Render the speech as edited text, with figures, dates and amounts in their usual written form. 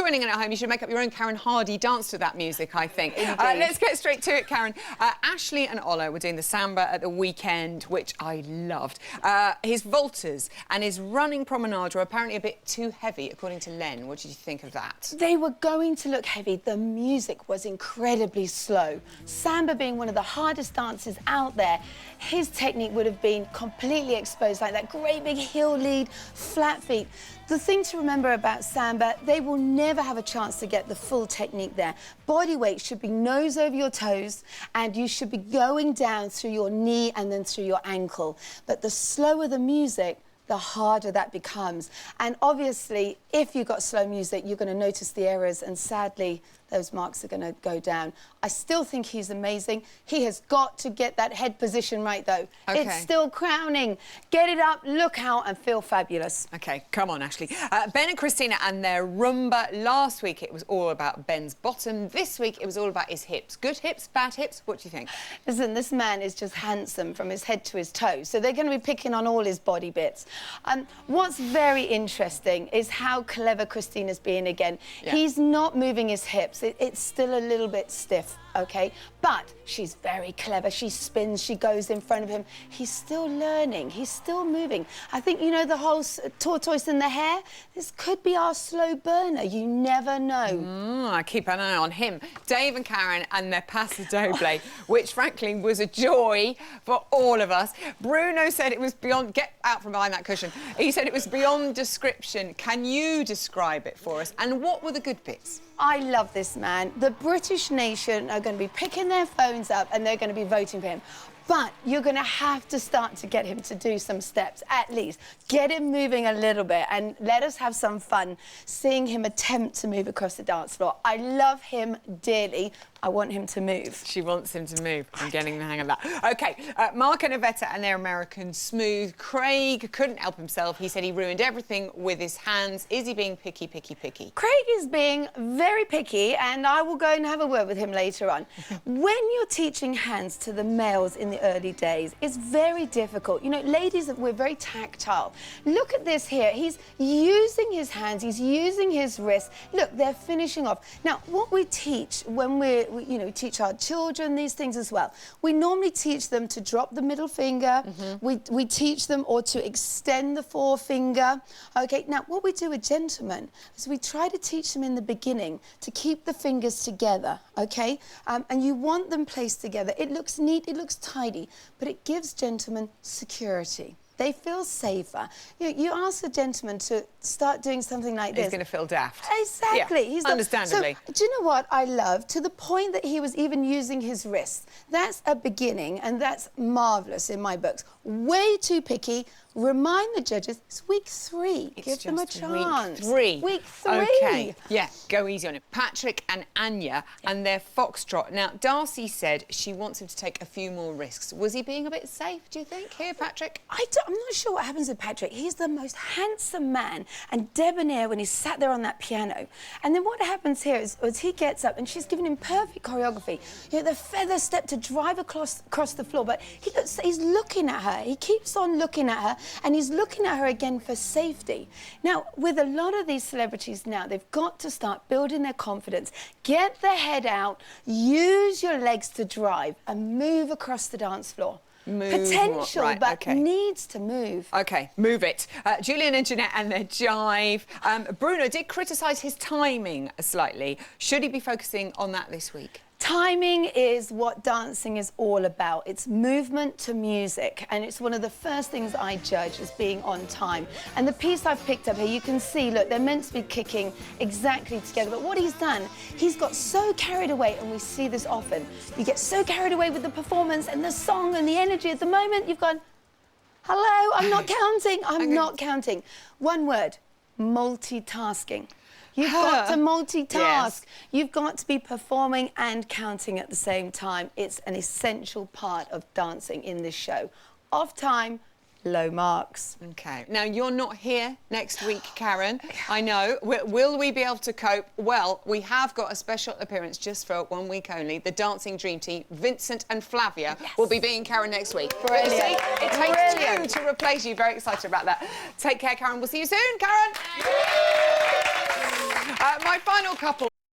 joining in at home, you should make up your own Karen Hardy dance to that music, I think. Let's get straight to it, Karen. Ashley and Ola were doing the samba at the weekend, which I loved. His vaulters and his running promenade were apparently a bit too heavy, according to Len. What did you think of that? They were going to look heavy. The music was incredibly slow. Samba being one of the hardest dances out there, his technique would have been completely exposed, like that great big heel lead, flat feet. The thing to remember about samba, they will never have a chance to get the full technique there. Body weight should be nose over your toes, and you should be going down through your knee and then through your ankle. But the slower the music, the harder that becomes. And obviously, if you've got slow music, you're going to notice the errors, and sadly, those marks are going to go down. I still think he's amazing. He has got to get that head position right, though. Okay. It's still crowning. Get it up, look out, and feel fabulous. OK, come on, Ashley. Ben and Christina and their rumba. Last week, it was all about Ben's bottom. This week, it was all about his hips. Good hips, bad hips? What do you think? Listen, this man is just handsome from his head to his toes, so they're going to be picking on all his body bits. What's very interesting is how clever Christina's being again. Yeah. He's not moving his hips. It's still a little bit stiff, OK? But she's very clever. She spins, she goes in front of him. He's still learning. He's still moving. I think, you know, the whole tortoise in the hair? This could be our slow burner. You never know. I keep an eye on him. Dave and Karen and their paso doble, which, frankly, was a joy for all of us. Bruno said it was beyond... Get out from behind that cushion. He said it was beyond description. Can you describe it for us? And what were the good bits? I love this man. The British nation are going to be picking their phones up and they're going to be voting for him. But you're going to have to start to get him to do some steps, at least. Get him moving a little bit and let us have some fun seeing him attempt to move across the dance floor. I love him dearly. I want him to move. She wants him to move. I'm getting the hang of that. OK, Mark and Iveta and their American Smooth. Craig couldn't help himself. He said he ruined everything with his hands. Is he being picky, picky, picky? Craig is being very picky, and I will go and have a word with him later on. When you're teaching hands to the males in the early days, it's very difficult. You know, ladies, we're very tactile. Look at this here. He's using his hands. He's using his wrists. Look, they're finishing off. Now, what we teach when we teach our children these things as well. We normally teach them to drop the middle finger. We teach them or to extend the forefinger. OK, now what we do with gentlemen is we try to teach them in the beginning to keep the fingers together, OK? And you want them placed together. It looks neat, it looks tidy, but it gives gentlemen security. They feel safer. You ask a gentleman to start doing something like this. He's going to feel daft. Exactly. Yeah, understandably. So, do you know what I love? To the point that he was even using his wrists. That's a beginning, and that's marvellous in my books. Way too picky. Remind the judges, it's week 3. Give them a chance. Week 3. OK, yeah, go easy on him. Patrick and Anya and their foxtrot. Now, Darcy said she wants him to take a few more risks. Was he being a bit safe, do you think, here, Patrick? I'm not sure what happens with Patrick. He's the most handsome man and debonair when he's sat there on that piano. And then what happens here is he gets up and she's giving him perfect choreography. You know, the feather step to drive across the floor, but he's looking at her. He keeps on looking at her, and he's looking at her again for safety. Now, with a lot of these celebrities now, they've got to start building their confidence. Get the head out, use your legs to drive, and move across the dance floor. Potential, right, but needs to move. OK, move it. Julian and Jeanette and their jive. Bruno did criticise his timing slightly. Should he be focusing on that this week? Timing is what dancing is all about. It's movement to music, and it's one of the first things I judge as being on time. And the piece I've picked up here, you can see, look, they're meant to be kicking exactly together, but what he's done, he's got so carried away, and we see this often. You get so carried away with the performance and the song and the energy. At the moment, you've gone, hello, I'm not counting, I'm not counting. One word, multitasking. You've got to multitask. Yes. You've got to be performing and counting at the same time. It's an essential part of dancing in this show. Off time, low marks. OK. Now, you're not here next week, Karen. I know. Will we be able to cope? Well, we have got a special appearance just for 1 week only. The Dancing Dream Team, Vincent and Flavia, will be being Karen next week. Brilliant. See, it takes 2 to replace you. Very excited about that. Take care, Karen. We'll see you soon, Karen. my final couple.